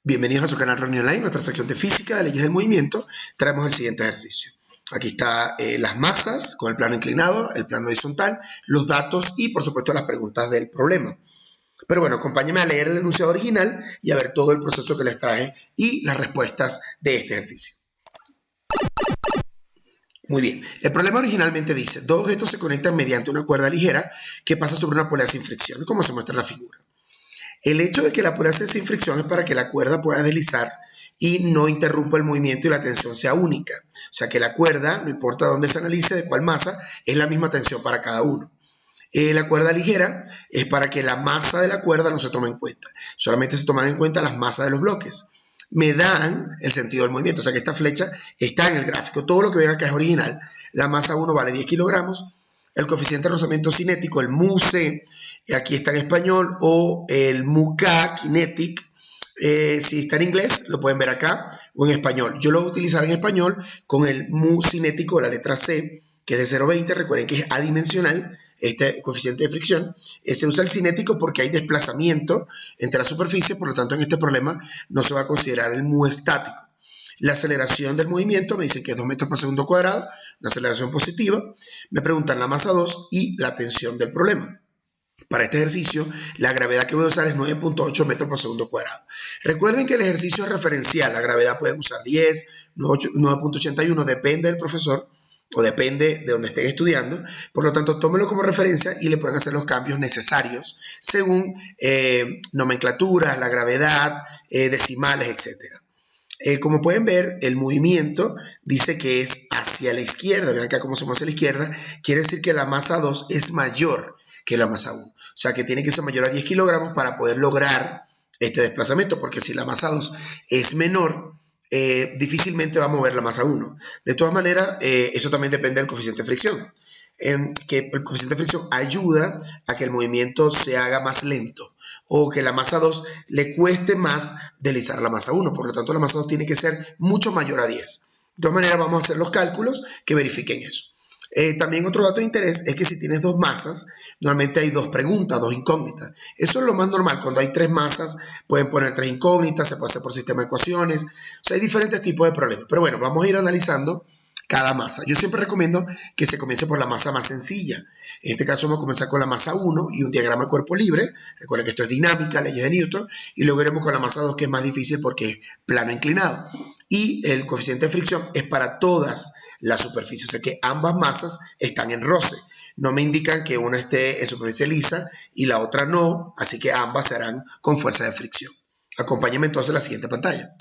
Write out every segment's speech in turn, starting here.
Bienvenidos a su canal Ronnie Online, nuestra sección de física de leyes del movimiento. Traemos el siguiente ejercicio. Aquí está las masas con el plano inclinado, el plano horizontal, los datos y por supuesto las preguntas del problema. Pero bueno, acompáñenme a leer el enunciado original y a ver todo el proceso que les traje y las respuestas de este ejercicio. Muy bien, el problema originalmente dice, dos objetos se conectan mediante una cuerda ligera que pasa sobre una polea sin fricción, como se muestra en la figura. El hecho de que la polea sea sin fricción es para que la cuerda pueda deslizar y no interrumpa el movimiento y la tensión sea única. O sea que la cuerda, no importa dónde se analice, de cuál masa, es la misma tensión para cada uno. La cuerda ligera es para que la masa de la cuerda no se tome en cuenta. Solamente se toman en cuenta las masas de los bloques. Me dan el sentido del movimiento. O sea que esta flecha está en el gráfico. Todo lo que ven acá es original. La masa 1 vale 10 kilogramos. El coeficiente de rozamiento cinético, el mu-c, aquí está en español, o el mu-k, kinetic, si está en inglés, lo pueden ver acá, o en español. Yo lo voy a utilizar en español con el mu cinético, la letra C, que es de 0,20. Recuerden que es adimensional, este coeficiente de fricción. Se usa el cinético porque hay desplazamiento entre las superficies, por lo tanto en este problema no se va a considerar el mu estático. La aceleración del movimiento me dicen que es 2 metros por segundo cuadrado, una aceleración positiva. Me preguntan la masa 2 y la tensión del problema. Para este ejercicio, la gravedad que voy a usar es 9.8 metros por segundo cuadrado. Recuerden que el ejercicio es referencial. La gravedad pueden usar 10, 9.81, depende del profesor o depende de donde estén estudiando. Por lo tanto, tómenlo como referencia y le pueden hacer los cambios necesarios según nomenclaturas, la gravedad, decimales, etc. Como pueden ver, el movimiento dice que es hacia la izquierda. Vean acá cómo se mueve hacia la izquierda. Quiere decir que la masa 2 es mayor que la masa 1. O sea, que tiene que ser mayor a 10 kilogramos para poder lograr este desplazamiento. Porque si la masa 2 es menor, difícilmente va a mover la masa 1. De todas maneras, eso también depende del coeficiente de fricción. Que el coeficiente de fricción ayuda a que el movimiento se haga más lento o que la masa 2 le cueste más deslizar la masa 1. Por lo tanto, la masa 2 tiene que ser mucho mayor a 10. De todas maneras, vamos a hacer los cálculos que verifiquen eso. También otro dato de interés es que si tienes dos masas, normalmente hay dos preguntas, dos incógnitas. Eso es lo más normal. Cuando hay tres masas, pueden poner tres incógnitas, se puede hacer por sistema de ecuaciones. O sea, hay diferentes tipos de problemas. Pero bueno, vamos a ir analizando cada masa. Yo siempre recomiendo que se comience por la masa más sencilla. En este caso vamos a comenzar con la masa 1 y un diagrama de cuerpo libre. Recuerden que esto es dinámica, leyes de Newton. Y luego iremos con la masa 2, que es más difícil porque es plano inclinado. Y el coeficiente de fricción es para todas las superficies. O sea que ambas masas están en roce. No me indican que una esté en superficie lisa y la otra no. Así que ambas se harán con fuerza de fricción. Acompáñenme entonces a la siguiente pantalla.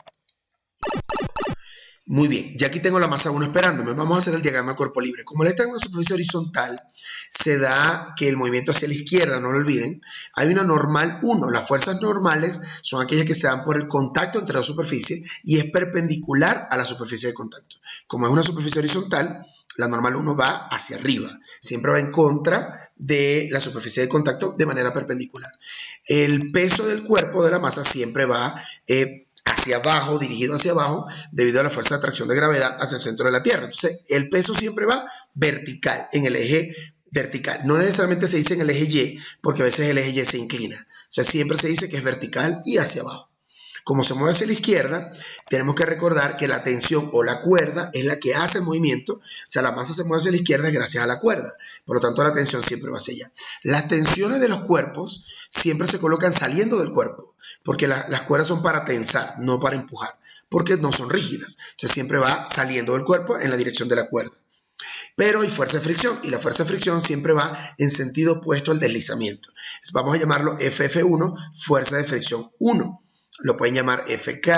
Muy bien, ya aquí tengo la masa 1 esperándome. Vamos a hacer el diagrama de cuerpo libre. Como él está en una superficie horizontal, se da que el movimiento hacia la izquierda, no lo olviden. Hay una normal 1. Las fuerzas normales son aquellas que se dan por el contacto entre las superficies y es perpendicular a la superficie de contacto. Como es una superficie horizontal, la normal 1 va hacia arriba. Siempre va en contra de la superficie de contacto de manera perpendicular. El peso del cuerpo de la masa siempre va hacia abajo, dirigido hacia abajo, debido a la fuerza de atracción de gravedad hacia el centro de la Tierra. Entonces, el peso siempre va vertical, en el eje vertical. No necesariamente se dice en el eje Y, porque a veces el eje Y se inclina. O sea, siempre se dice que es vertical y hacia abajo. Como se mueve hacia la izquierda, tenemos que recordar que la tensión o la cuerda es la que hace el movimiento. O sea, la masa se mueve hacia la izquierda gracias a la cuerda. Por lo tanto, la tensión siempre va hacia allá. Las tensiones de los cuerpos siempre se colocan saliendo del cuerpo, porque las cuerdas son para tensar, no para empujar, porque no son rígidas. Entonces, siempre va saliendo del cuerpo en la dirección de la cuerda. Pero hay fuerza de fricción y la fuerza de fricción siempre va en sentido opuesto al deslizamiento. Entonces, vamos a llamarlo FF1, fuerza de fricción 1. Lo pueden llamar FK,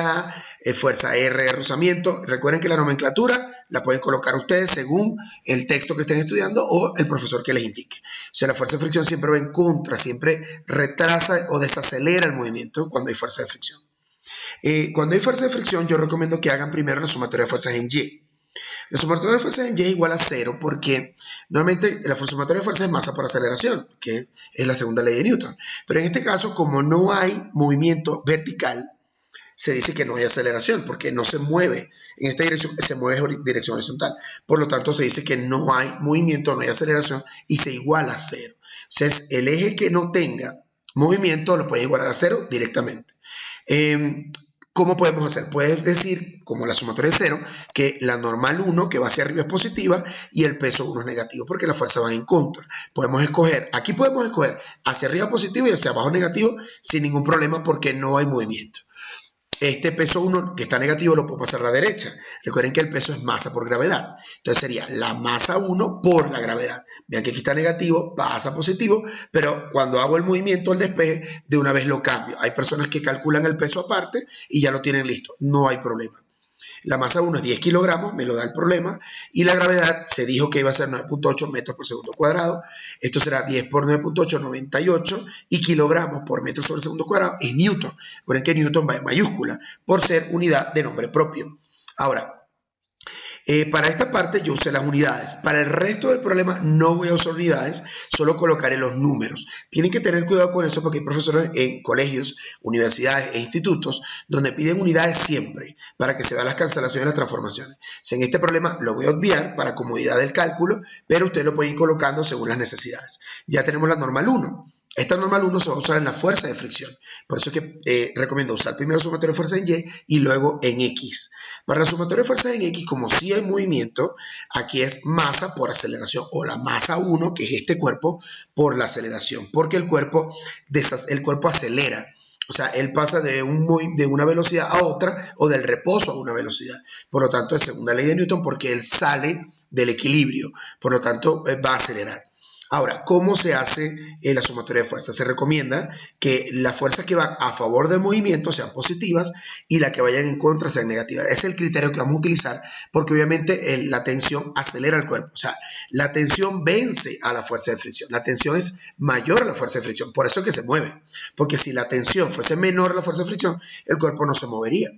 fuerza R de rozamiento. Recuerden que la nomenclatura la pueden colocar ustedes según el texto que estén estudiando o el profesor que les indique. O sea, la fuerza de fricción siempre va en contra, siempre retrasa o desacelera el movimiento cuando hay fuerza de fricción. Cuando hay fuerza de fricción, yo recomiendo que hagan primero la sumatoria de fuerzas en Y. La sumatoria de fuerzas en Y es igual a 0 porque normalmente la sumatoria de fuerzas es masa por aceleración, que es la segunda ley de Newton. Pero en este caso, como no hay movimiento vertical, se dice que no hay aceleración porque no se mueve en esta dirección, se mueve en dirección horizontal. Por lo tanto, se dice que no hay movimiento, no hay aceleración y se iguala a 0. Entonces, el eje que no tenga movimiento lo puede igualar a 0 directamente. ¿Cómo podemos hacer? Puedes decir, como la sumatoria es 0, que la normal 1 que va hacia arriba es positiva y el peso 1 es negativo, porque la fuerza va en contra. Podemos escoger hacia arriba positivo y hacia abajo negativo sin ningún problema porque no hay movimiento. Este peso 1 que está negativo lo puedo pasar a la derecha. Recuerden que el peso es masa por gravedad. Entonces sería la masa 1 por la gravedad. Vean que aquí está negativo, pasa a positivo, pero cuando hago el movimiento, el despeje, de una vez lo cambio. Hay personas que calculan el peso aparte y ya lo tienen listo. No hay problema. La masa 1 es 10 kilogramos, me lo da el problema, y la gravedad se dijo que iba a ser 9.8 metros por segundo cuadrado. Esto será 10 por 9.8, 98, y kilogramos por metro sobre segundo cuadrado es newton. Recuerden que newton va en mayúscula por ser unidad de nombre propio. Ahora, para esta parte yo usé las unidades. Para el resto del problema no voy a usar unidades, solo colocaré los números. Tienen que tener cuidado con eso porque hay profesores en colegios, universidades e institutos donde piden unidades siempre para que se vean las cancelaciones y las transformaciones. En este problema lo voy a obviar para comodidad del cálculo, pero ustedes lo pueden ir colocando según las necesidades. Ya tenemos la normal 1. Esta normal 1 se va a usar en la fuerza de fricción. Por eso es que recomiendo usar primero sumatoria de fuerza en Y y luego en X. Para la sumatoria de fuerzas en X, como sí hay movimiento, aquí es masa por aceleración o la masa 1, que es este cuerpo, por la aceleración. Porque el cuerpo acelera. O sea, él pasa de una velocidad a otra o del reposo a una velocidad. Por lo tanto, es segunda ley de Newton porque él sale del equilibrio. Por lo tanto, va a acelerar. Ahora, ¿cómo se hace la sumatoria de fuerzas? Se recomienda que las fuerzas que van a favor del movimiento sean positivas y las que vayan en contra sean negativas. Ese es el criterio que vamos a utilizar porque obviamente la tensión acelera el cuerpo. O sea, la tensión vence a la fuerza de fricción. La tensión es mayor a la fuerza de fricción, por eso es que se mueve. Porque si la tensión fuese menor a la fuerza de fricción, el cuerpo no se movería.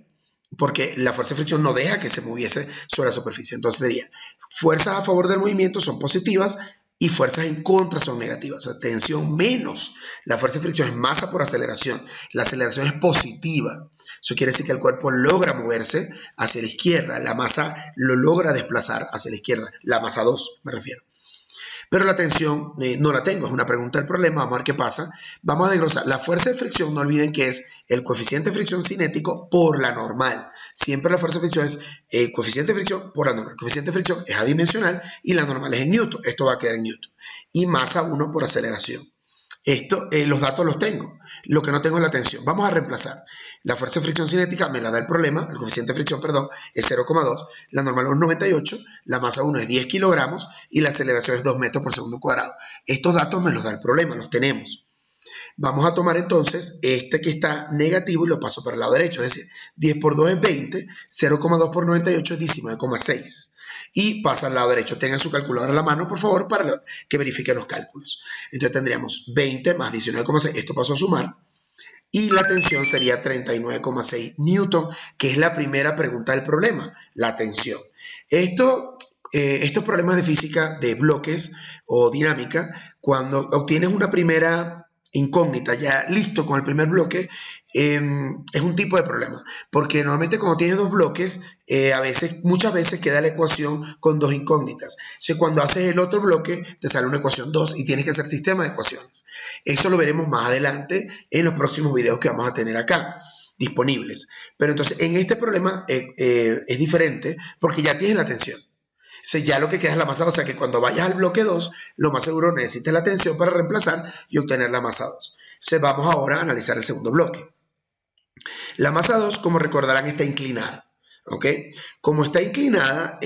Porque la fuerza de fricción no deja que se moviese sobre la superficie. Entonces sería, fuerzas a favor del movimiento son positivas y fuerzas en contra son negativas. O sea, tensión menos la fuerza de fricción es masa por aceleración. La aceleración es positiva. Eso quiere decir que el cuerpo logra moverse hacia la izquierda. La masa lo logra desplazar hacia la izquierda. La masa 2 me refiero. Pero la tensión no la tengo, es una pregunta del problema, vamos a ver qué pasa. Vamos a desglosar. La fuerza de fricción, no olviden que es el coeficiente de fricción cinético por la normal. Siempre la fuerza de fricción es el coeficiente de fricción por la normal. El coeficiente de fricción es adimensional y la normal es en newton. Esto va a quedar en newton. Y masa 1 por aceleración. Los datos los tengo. Lo que no tengo es la tensión. Vamos a reemplazar. La fuerza de fricción cinética me la da el problema, el coeficiente de fricción, perdón, es 0,2, la normal es 98, la masa 1 es 10 kilogramos y la aceleración es 2 metros por segundo cuadrado. Estos datos me los da el problema, los tenemos. Vamos a tomar entonces este que está negativo y lo paso para el lado derecho, es decir, 10 por 2 es 20, 0,2 por 98 es 19,6. Y pasa al lado derecho. Tengan su calculadora a la mano, por favor, para que verifiquen los cálculos. Entonces tendríamos 20 más 19,6, esto pasó a sumar. Y la tensión sería 39,6 newton, que es la primera pregunta del problema, la tensión. Estos problemas de física de bloques o dinámica, cuando obtienes una primera incógnita ya listo con el primer bloque, es un tipo de problema, porque normalmente cuando tienes dos bloques, muchas veces queda la ecuación con dos incógnitas. O sea, cuando haces el otro bloque, te sale una ecuación 2 y tienes que hacer sistema de ecuaciones. Eso lo veremos más adelante en los próximos videos que vamos a tener acá disponibles. Pero entonces, en este problema es diferente porque ya tienes la tensión. O sea, ya lo que queda es la masa 2, o sea que cuando vayas al bloque 2, lo más seguro necesites la tensión para reemplazar y obtener la masa 2. Entonces vamos ahora a analizar el segundo bloque. La masa 2, como recordarán, está inclinada. ¿Ok? Como está inclinada,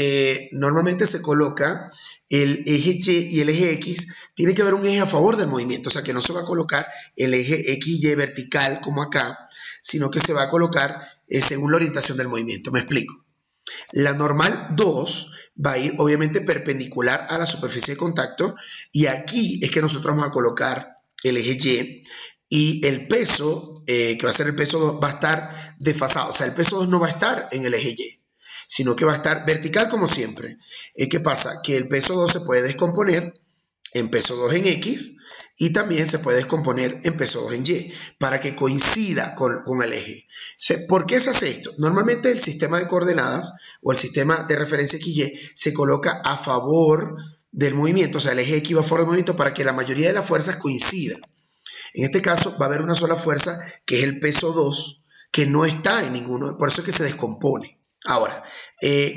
normalmente se coloca el eje Y y el eje X. Tiene que haber un eje a favor del movimiento, o sea que no se va a colocar el eje XY vertical como acá, sino que se va a colocar según la orientación del movimiento. Me explico. La normal 2 va a ir obviamente perpendicular a la superficie de contacto y aquí es que nosotros vamos a colocar el eje y el peso, que va a ser el peso 2, va a estar desfasado. O sea, el peso 2 no va a estar en el eje Y, sino que va a estar vertical como siempre. ¿Qué pasa? Que el peso 2 se puede descomponer en peso 2 en X y también se puede descomponer en peso 2 en Y para que coincida con el eje. ¿Por qué se hace esto? Normalmente el sistema de coordenadas o el sistema de referencia XY se coloca a favor del movimiento, o sea, el eje X va a favor del movimiento para que la mayoría de las fuerzas coincidan. En este caso va a haber una sola fuerza que es el peso 2 que no está en ninguno, por eso es que se descompone. Ahora,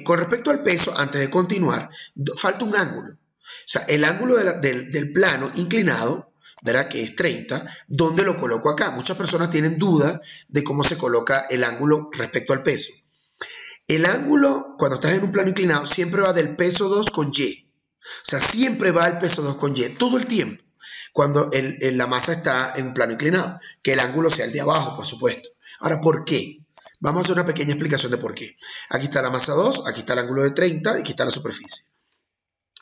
con respecto al peso, antes de continuar, falta un ángulo. O sea, el ángulo del plano inclinado, ¿verdad? Que es 30, ¿dónde lo coloco acá? Muchas personas tienen duda de cómo se coloca el ángulo respecto al peso. El ángulo, cuando estás en un plano inclinado, siempre va del peso 2 con Y. O sea, siempre va el peso 2 con Y, todo el tiempo, cuando la masa está en un plano inclinado. Que el ángulo sea el de abajo, por supuesto. Ahora, ¿por qué? Vamos a hacer una pequeña explicación de por qué. Aquí está la masa 2, aquí está el ángulo de 30 y aquí está la superficie.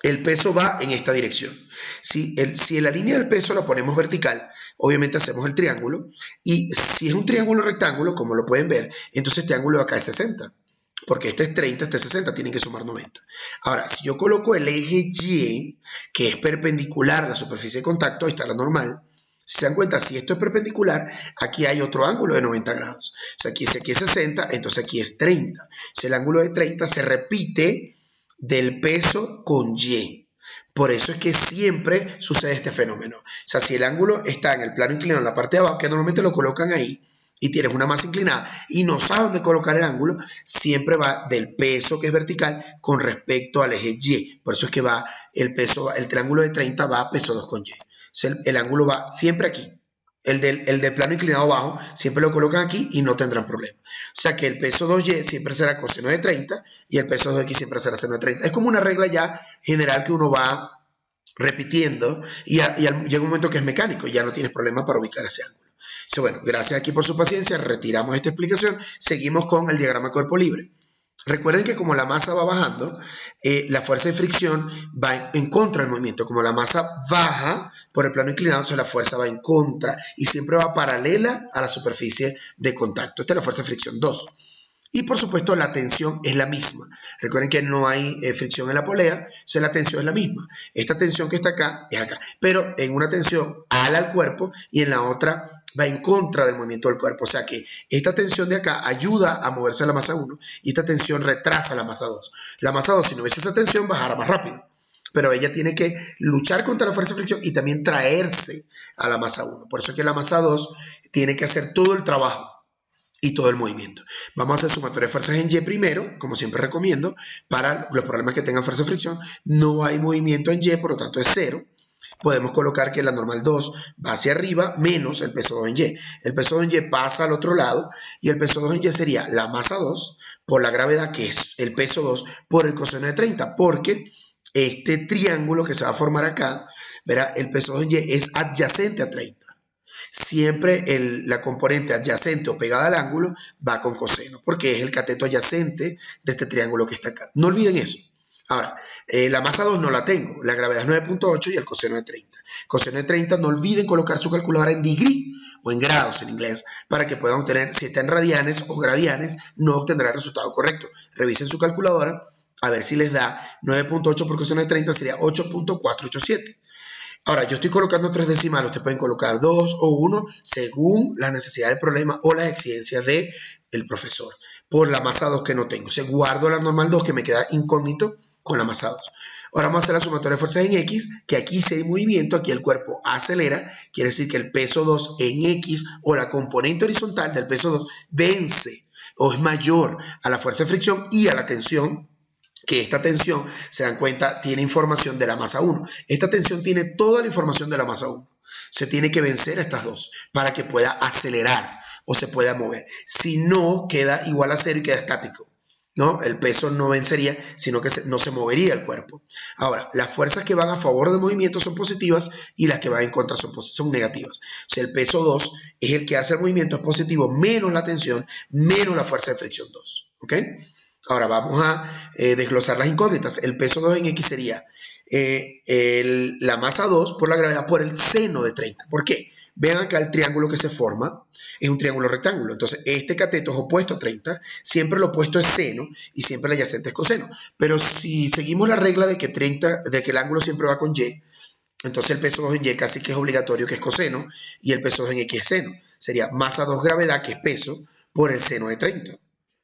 El peso va en esta dirección. Si en la línea del peso la ponemos vertical, obviamente hacemos el triángulo. Y si es un triángulo rectángulo, como lo pueden ver, entonces este ángulo de acá es 60. Porque este es 30, este es 60, tienen que sumar 90. Ahora, si yo coloco el eje Y, que es perpendicular a la superficie de contacto, ahí está la normal. Si se dan cuenta, si esto es perpendicular, aquí hay otro ángulo de 90 grados. O sea, si aquí es 60, entonces aquí es 30. Si el ángulo de 30 se repite del peso con Y. Por eso es que siempre sucede este fenómeno. O sea, si el ángulo está en el plano inclinado en la parte de abajo, que normalmente lo colocan ahí, y tienes una masa inclinada y no sabes dónde colocar el ángulo, siempre va del peso que es vertical con respecto al eje Y. Por eso es que va el triángulo de 30 va a peso 2 con Y. O sea, el ángulo va siempre aquí. El del plano inclinado bajo siempre lo colocan aquí y no tendrán problema. O sea que el peso 2y siempre será coseno de 30 y el peso 2x siempre será seno de 30. Es como una regla ya general que uno va repitiendo y llega un momento que es mecánico y ya no tienes problema para ubicar ese ángulo. Dice, bueno, gracias aquí por su paciencia, retiramos esta explicación, seguimos con el diagrama de cuerpo libre. Recuerden que como la masa va bajando, la fuerza de fricción va en contra del movimiento. Como la masa baja por el plano inclinado, entonces la fuerza va en contra y siempre va paralela a la superficie de contacto. Esta es la fuerza de fricción 2. Y por supuesto la tensión es la misma. Recuerden que no hay fricción en la polea, entonces la tensión es la misma. Esta tensión que está acá es acá, pero en una tensión ala al cuerpo y en la otra va en contra del movimiento del cuerpo. O sea que esta tensión de acá ayuda a moverse a la masa 1 y esta tensión retrasa la masa 2. La masa 2, si no hubiese esa tensión, bajará más rápido. Pero ella tiene que luchar contra la fuerza de fricción y también traerse a la masa 1. Por eso es que la masa 2 tiene que hacer todo el trabajo y todo el movimiento. Vamos a hacer sumatoria de fuerzas en Y primero, como siempre recomiendo, para los problemas que tengan fuerza de fricción. No hay movimiento en Y, por lo tanto es 0. Podemos colocar que la normal 2 va hacia arriba menos el peso 2 en Y. El peso 2 en Y pasa al otro lado y el peso 2 en Y sería la masa 2 por la gravedad, que es el peso 2, por el coseno de 30, porque este triángulo que se va a formar acá, verá, el peso 2 en Y es adyacente a 30. Siempre la componente adyacente o pegada al ángulo va con coseno, porque es el cateto adyacente de este triángulo que está acá. No olviden eso. Ahora, la masa 2 no la tengo, la gravedad es 9.8 y el coseno de 30. Coseno de 30, no olviden colocar su calculadora en degree o en grados en inglés, para que puedan obtener, si está en radianes o gradianes, no obtendrá el resultado correcto. Revisen su calculadora, a ver si les da 9.8 por coseno de 30, sería 8.487. Ahora, yo estoy colocando 3 decimales, ustedes pueden colocar 2 o 1 según la necesidad del problema o las exigencias del profesor. Por la masa 2 que no tengo. O sea, guardo la normal 2 que me queda incógnito con la masa 2. Ahora vamos a hacer la sumatoria de fuerzas en X, que aquí si hay movimiento, aquí el cuerpo acelera, quiere decir que el peso 2 en X o la componente horizontal del peso 2 vence o es mayor a la fuerza de fricción y a la tensión, que esta tensión, se dan cuenta, tiene información de la masa 1. Esta tensión tiene toda la información de la masa 1. Se tiene que vencer a estas dos para que pueda acelerar o se pueda mover. Si no, queda igual a 0 y queda estático, ¿no? El peso no vencería, sino que no se movería el cuerpo. Ahora, las fuerzas que van a favor del movimiento son positivas y las que van en contra son negativas. O sea, el peso 2 es el que hace el movimiento, es positivo, menos la tensión, menos la fuerza de fricción 2. ¿Ok? Ahora vamos a desglosar las incógnitas. El peso 2 en X sería la masa 2 por la gravedad por el seno de 30. ¿Por qué? Vean acá el triángulo que se forma, es un triángulo rectángulo. Entonces, este cateto es opuesto a 30, siempre lo opuesto es seno y siempre el adyacente es coseno. Pero si seguimos la regla de que el ángulo siempre va con Y, entonces el peso 2 en Y casi que es obligatorio que es coseno y el peso 2 en X es seno. Sería masa 2 gravedad, que es peso, por el seno de 30.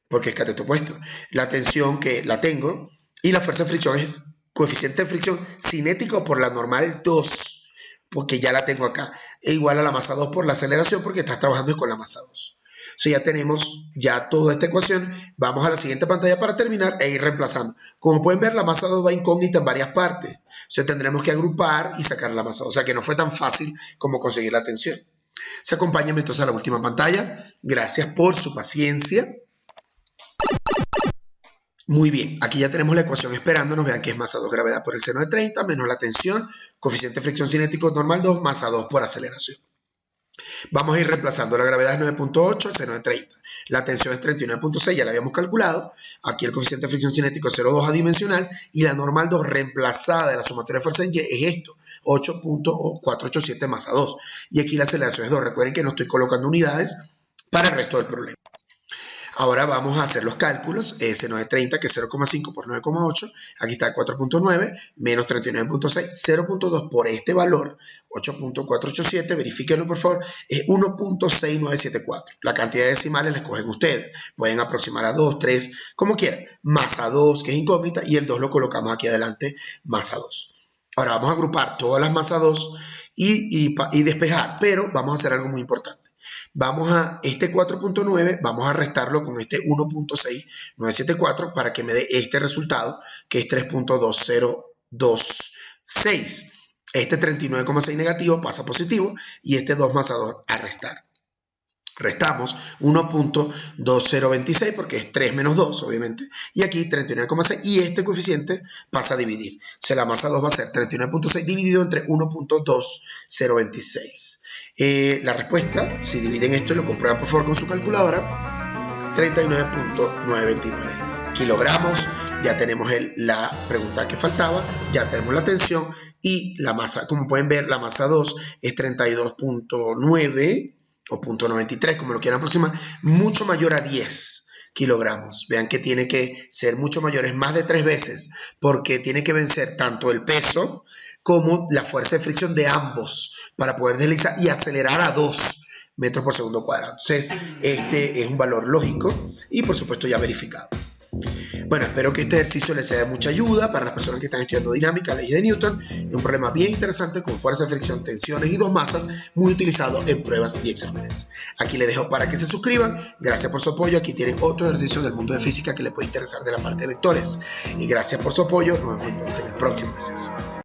Porque es cateto opuesto. La tensión que la tengo y la fuerza de fricción es coeficiente de fricción cinético por la normal 2, porque ya la tengo acá. E igual a la masa 2 por la aceleración, porque estás trabajando con la masa 2. sea, ya tenemos ya toda esta ecuación. Vamos a la siguiente pantalla para terminar e ir reemplazando. Como pueden ver, la masa 2 va incógnita en varias partes. O sea, tendremos que agrupar y sacar la masa 2. O sea, que no fue tan fácil como conseguir la tensión. Se acompáñenme entonces a la última pantalla. Gracias por su paciencia. Muy bien, aquí ya tenemos la ecuación esperándonos. Vean que es masa 2 gravedad por el seno de 30 menos la tensión, coeficiente de fricción cinético normal 2, masa 2 por aceleración. Vamos a ir reemplazando. La gravedad es 9.8, el seno de 30. La tensión es 39.6, ya la habíamos calculado. Aquí el coeficiente de fricción cinético es 0.2 adimensional y la normal 2 reemplazada de la sumatoria de fuerza en Y es esto, 8.487 masa 2. Y aquí la aceleración es 2. Recuerden que no estoy colocando unidades para el resto del problema. Ahora vamos a hacer los cálculos. Seno de 30, que es 0,5 por 9,8. Aquí está 4.9 menos 39.6. 0.2 por este valor, 8.487. Verifíquenlo, por favor. Es 1.6974. La cantidad de decimales la escogen ustedes. Pueden aproximar a 2, 3, como quieran. Masa 2, que es incógnita, y el 2 lo colocamos aquí adelante, masa 2. Ahora vamos a agrupar todas las masas 2 y despejar, pero vamos a hacer algo muy importante. Vamos a este 4.9, vamos a restarlo con este 1.6974 para que me dé este resultado, que es 3.2026. Este 39,6 negativo pasa a positivo y este 2 masa 2 a restar. Restamos 1.2026 porque es 3 menos 2, obviamente. Y aquí 39,6 y este coeficiente pasa a dividir. O sea, la masa 2 va a ser 39.6 dividido entre 1.2026. La respuesta, si dividen esto y lo comprueban por favor con su calculadora, 39.929 kilogramos. Ya tenemos la pregunta que faltaba, ya tenemos la tensión y la masa. Como pueden ver, la masa 2 es 32.9 o 0.93, como lo quieran aproximar, mucho mayor a 10 kilogramos. Vean que tiene que ser mucho mayor, es más de 3 veces, porque tiene que vencer tanto el peso como la fuerza de fricción de ambos para poder deslizar y acelerar a 2 metros por segundo cuadrado. Entonces, este es un valor lógico y por supuesto ya verificado. Bueno, espero que este ejercicio les sea de mucha ayuda para las personas que están estudiando dinámica, leyes de Newton. Es un problema bien interesante con fuerza de fricción, tensiones y 2 masas, muy utilizado en pruebas y exámenes. Aquí les dejo para que se suscriban. Gracias por su apoyo. Aquí tienen otro ejercicio del mundo de física que les puede interesar de la parte de vectores. Y gracias por su apoyo. Nos vemos entonces en el próximo ejercicio.